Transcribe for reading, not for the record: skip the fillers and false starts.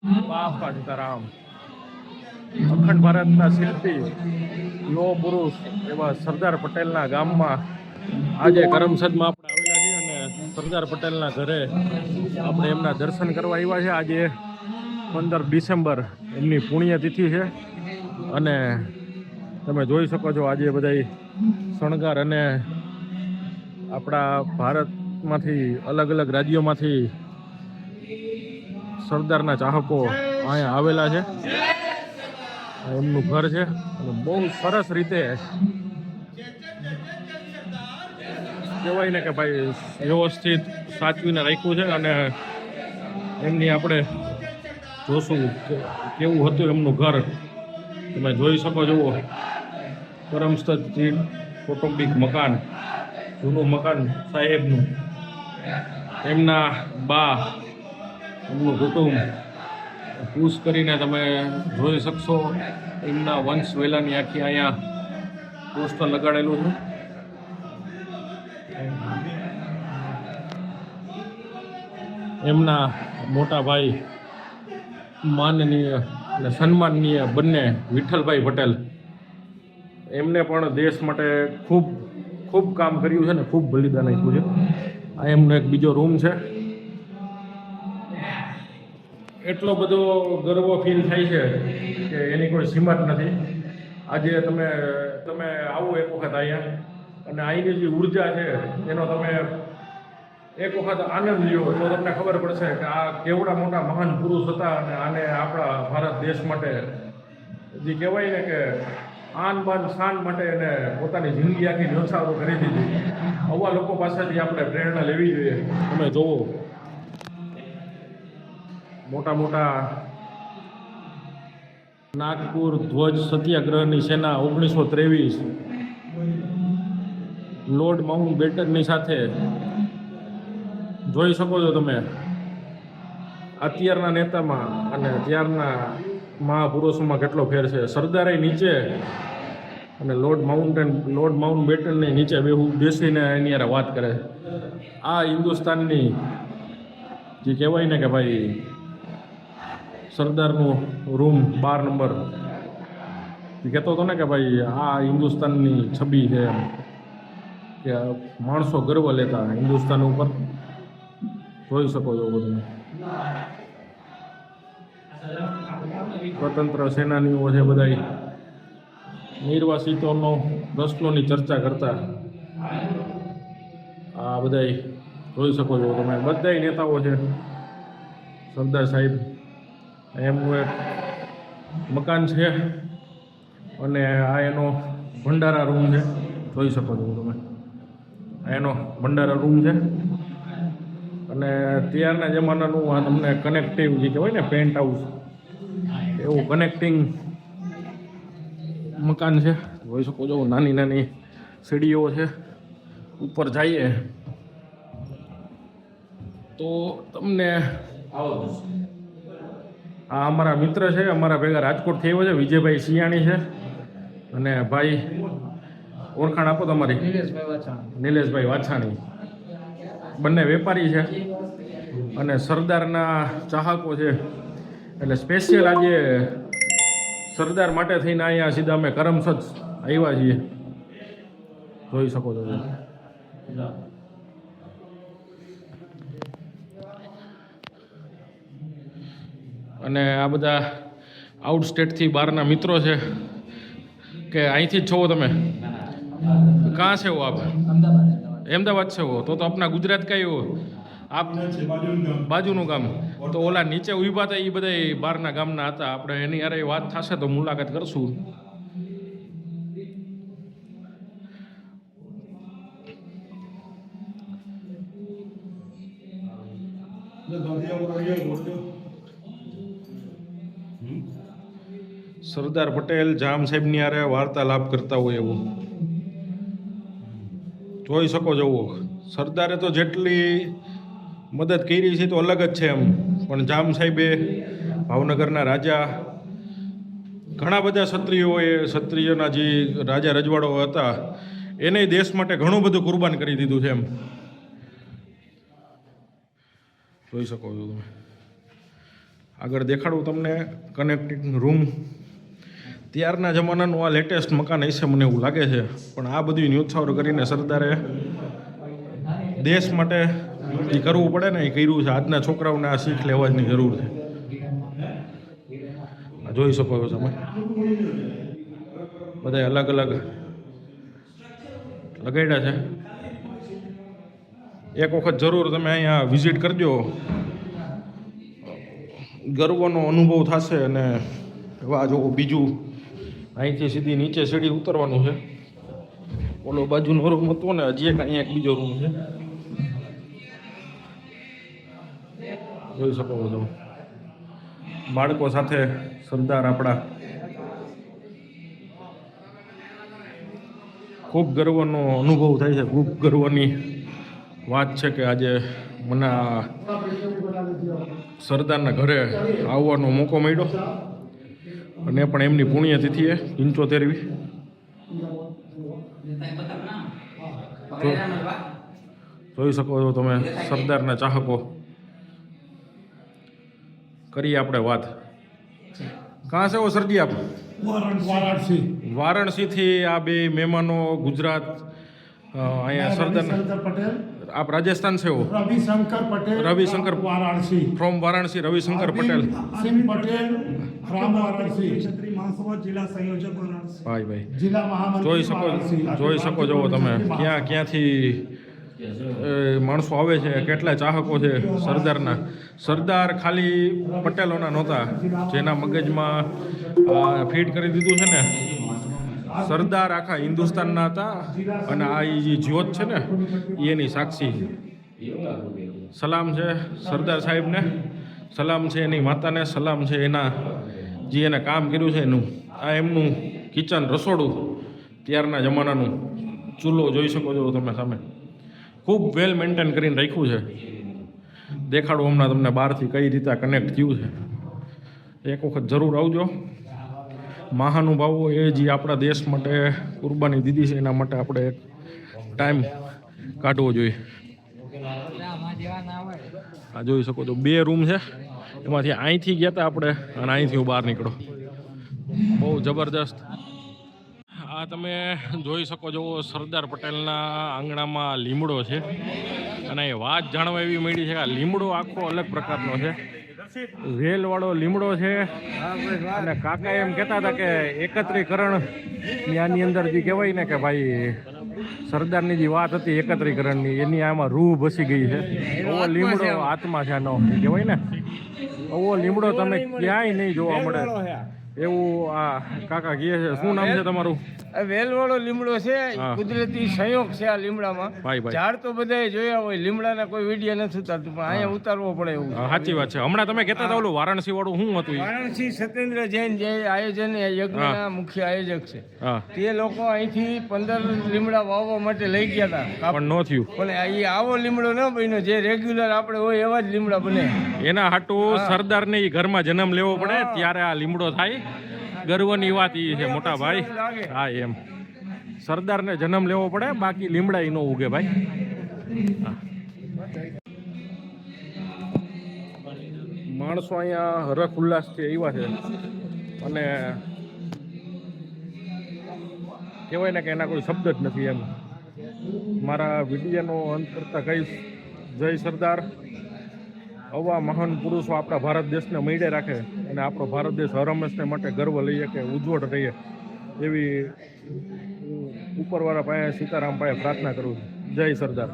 બાપા સીતારામ અખંડ ભારતના શિલ્પી લોહ પુરુષ એવા સરદાર પટેલના ગામમાં આજે કરમસદમાં આપણે આવેલા છીએ અને સરદાર પટેલના ઘરે આપણે એમના દર્શન કરવા આવ્યા છે. આજે 15 ડિસેમ્બર એમની પુણ્યતિથિ છે અને તમે જોઈ શકો છો આજે બધા શણગાર અને આપણા ભારતમાંથી અલગ અલગ રાજ્યોમાંથી સરદારના ચાહકો અહીંયા આવેલા છે. એમનું ઘર છે અને બહુ સરસ રીતે કહેવાય ને કે ભાઈ વ્યવસ્થિત સાચવીને રાખ્યું છે અને એમની આપણે જોશું કે કેવું હતું એમનું ઘર. તમે જોઈ શકો છો કરમસદ કૌટુંબિક મકાન, જૂનું મકાન સાહેબનું, એમના બા, એમનું કુટુંબ પુશ કરીને તમે જોઈ શકશો. એમના વંશ વેલાની આખી અહીંયા પોસ્ટર લગાડેલું છે. એમના મોટા ભાઈ માનનીય અને સન્માનનીય બંને વિઠ્ઠલભાઈ પટેલ, એમને પણ દેશ માટે ખૂબ ખૂબ કામ કર્યું છે ને ખૂબ બલિદાન આપ્યું છે. આ એમનો એક બીજો રૂમ છે. એટલો બધો ગર્વ ફીલ થાય છે કે એની કોઈ સીમા જ નથી. આજે તમે આવો એક વખત અહીંયા અને અહીંની જે ઉર્જા છે એનો તમે એક વખત આનંદ લ્યો તો તમને ખબર પડશે કે આ કેવડા મોટા મહાન પુરુષ હતા અને આને આપણા ભારત દેશ માટે જે કહેવાય ને કે આન બાન શાન માટે એને પોતાની જિંદગી આખી ન્યોછાવર કરી દીધી. આવા લોકો પાસેથી આપણે પ્રેરણા લેવી જોઈએ. તમે જોવો મોટા મોટા નાગપુર ધ્વજ સત્યાગ્રહની સેના 1923 લોર્ડ માઉન્ટ બેટનની સાથે જોઈ શકો છો તમે. અત્યારના નેતામાં અને ત્યારના મહાપુરુષોમાં કેટલો ફેર છે. સરદારે નીચે અને લોર્ડ માઉન્ટ બેટનની નીચે બેસીને એની યાર વાત કરે. આ હિન્દુસ્તાનની જે કહેવાય ને કે ભાઈ સરદારનું રૂમ 12 નંબર એ કહેતો હતો ને કે ભાઈ આ હિન્દુસ્તાનની છબી છે એમ કે માણસો ગર્વ લેતા હિન્દુસ્તાન ઉપર. જોઈ શકો છો બધું. સ્વતંત્ર સેનાનીઓ છે બધા નિર્વાસિતોનો પ્રશ્નોની ચર્ચા કરતા. આ બધા જોઈ શકો છો તમે. બધા નેતાઓ છે. સરદાર સાહેબ એમનું એક મકાન છે અને આ એનો ભંડારા રૂમ છે. જોઈ શકો છો તમે. આ એનો ભંડારા રૂમ છે અને ત્યારના જમાનાનું આ તમને કનેક્ટિવ જે કહેવાય ને પેન્ટ હાઉસ એવું કનેક્ટિંગ મકાન છે. જોઈ શકો છો નાની નાની સીડીઓ છે. ઉપર જઈએ તો તમને આ અમારા મિત્ર છે, અમારા ભેગા રાજકોટથી આવ્યો છે, વિજયભાઈ સિયાણી છે. અને ભાઈ ઓળખાણ આપો તમારી. નિલેશભાઈ વાછાણી. બંને વેપારી છે અને સરદારના ચાહકો છે. એટલે સ્પેશિયલ આજે સરદાર માટે થઈને અહીંયા સીધા અમે કરમસદ આવ્યા છીએ. જોઈ શકો છો. અને આ બધા આઉટ સ્ટેટથી બહારના મિત્રો છે કે અહીંથી જ છો તમે? કहाँ से हो आप? अहमदाबाद से हो तो अपना गुजरात का ही हो આપ? બાજુનું ગામ. તો ઓલા નીચે ઊભા હતા એ બધા બહારના ગામના હતા. આપણે એની યારે વાત થશે તો મુલાકાત કરશું. સરદાર પટેલ જામ સાહેબની યારે વાર્તાલાપ કરતા હોય એવું જોઈ શકો છો. સરદારે તો જેટલી મદદ કરી છે તો અલગ જ છે એમ, પણ જામ સાહેબે ભાવનગરના રાજા ઘણા બધા ક્ષત્રિયોના જે રાજા રજવાડો હતા એને દેશ માટે ઘણું બધું કુરબાન કરી દીધું છે એમ. જોઈ શકો છો તમે. આગળ દેખાડું તમને કનેક્ટિંગ રૂમ. ત્યારના જમાનાનું આ લેટેસ્ટ મકાન હશે મને એવું લાગે છે, પણ આ બધું ન્યોછાવર કરીને સરદારે દેશ માટે એ કરવું પડે ને એ કર્યું છે. આજના છોકરાઓને આ શીખ લેવાની જરૂર છે. જોઈ શકો છો તમે બધા અલગ અલગ લગાડ્યા છે. એક વખત જરૂર તમે અહીંયા વિઝિટ કરજો, ગર્વનો અનુભવ થશે. અને હવે આ જો બીજું અહીંથી સીધી નીચે સીડી ઉતરવાનું છે. ઓલો બાજુનો રૂમ હતો ને, હજી અહીંયા એક બીજો રૂમ છે. જોઈ શકો છો બાળકો સાથે સરદાર આપણા. ખૂબ ગર્વનો અનુભવ થાય છે. ખૂબ ગર્વની વાત છે કે આજે મને આ સરદારના ઘરે આવવાનો મોકો મળ્યો, અને પણ એમની પુણ્યતિથિએ 75મી. જોઈ શકો છો તમે સરદારના ચાહકો. કરીએ આપણે વાત. કહાં સે હો સરજી આપ? वाराणसी વારાણસીથી આ બે મહેમાનો ગુજરાત અહીંયા સરદાર पटेल આપ રાજસ્થાન से हो? रविशंकर पटेल रविशंकर वाराणसी फ्रॉम वाराणसी. रविशंकर पटेल. सिंह पटेल फ्रॉम वाराणसी क्षत्रिय महासभा जिला संयोजक वाराणसी. ભાઈ ભાઈ जिला महामंत्री જોઈ શકો છો તમે ક્યાંથી માણસો આવે છે, કેટલા ચાહકો છે સરદારના. સરદાર ખાલી પટેલોના નહોતા, જેના મગજમાં ફીટ કરી દીધું છે ને, સરદાર આખા હિન્દુસ્તાનના હતા. અને આ જે જ્યોત છે ને એ એની સાક્ષી છે. સલામ છે સરદાર સાહેબને, સલામ છે એની માતાને, સલામ છે એના જે એને કામ કર્યું છે એનું. આ એમનું કિચન, રસોડું, ત્યારના જમાનાનું. ચૂલો જોઈ શકો છો તમે સામે. ખૂબ વેલ મેન્ટેન કરીને રાખ્યું છે. દેખાડું હમણાં તમને બહારથી કઈ રીતે કનેક્ટ થયું છે. એક વખત જરૂર આવજો. મહાનુભાવો એ જે આપણા દેશ માટે કુરબાની દીધી છે, એના માટે આપણે એક ટાઈમ કાઢવો જોઈએ. આ જોઈ શકો છો 2 રૂમ છે, એમાંથી અહીંથી ગયા હતા આપણે, અને અહીંથી હું બહાર નીકળો. બહુ જબરદસ્ત. આ તમે જોઈ શકો છો સરદાર પટેલના આંગણામાં લીમડો છે. અને એ વાત જાણવા એવી મળી છે કે આ લીમડો આખો અલગ પ્રકારનો છે. વેલવાળો લીમડો છે. અને કાકા એમ કહેતા હતા કે એકત્રીકરણની આની અંદર જે કહેવાય ને કે ભાઈ સરદારની જે વાત હતી એકત્રીકરણની, એની આમાં રૂહ બસી ગઈ છે. એવો લીમડો આત્મા છે આનો કહેવાય ને. એવો લીમડો તમે ક્યાંય નહીં જોવા મળે એવું આ કાકા કહે છે. શું નામ છે તમારું? વેલવાળો લીમડો છે, કુદરતી સંયોગ છે આ લીમડામાં. ઝાડ તો બધાએ જોયા હોય, લીમડાના કોઈ વિડીયો નથી ઉતારતું, પણ અહીંયા ઉતારવો પડે એવું. સાચી વાત છે. હમણાં તમે કહેતા હતા ઓલું વારાણસી વાળું શું હતું? વારાણસી સત્યેન્દ્ર જૈન જે આયોજન યજ્ઞના મુખ્ય આયોજક છે, તે લોકો અહીંથી 15 લીમડા વાવવા માટે લઈ ગયા હતા, પણ ન થયું. પણ એ આવો લીમડો ન બન્યો જે રેગ્યુલર આપણે હોય એવા જ લીમડા બને. એના હાટું સરદારને ઈ ઘરમાં જન્મ લેવો પડે ત્યારે આ લીમડો થાય. ગર્વની વાત એ છે મોટા ભાઈ. હા, એમ સરદારને જન્મ લેવો પડે, બાકી લીમડા ઈ ન ઉગે ભાઈ. માણસો અહીંયા હરખ ઉલ્લાસથી આવ્યા છે, અને કહેવાય ને કે એના કોઈ શબ્દ જ નથી. એમ મારા વિડીયોનો અંત કરતા કહીશ, જય સરદાર. આવા મહાન પુરુષો આપણા ભારત દેશને મળે રાખે, અને આપણો ભારત દેશ હર હંમેશને માટે ગર્વ લઈએ કે ઉજ્જવળ રહીએ, એવી ઉપરવાળા પાસે સીતારામ પાસે પ્રાર્થના કરું છું. જય સરદાર.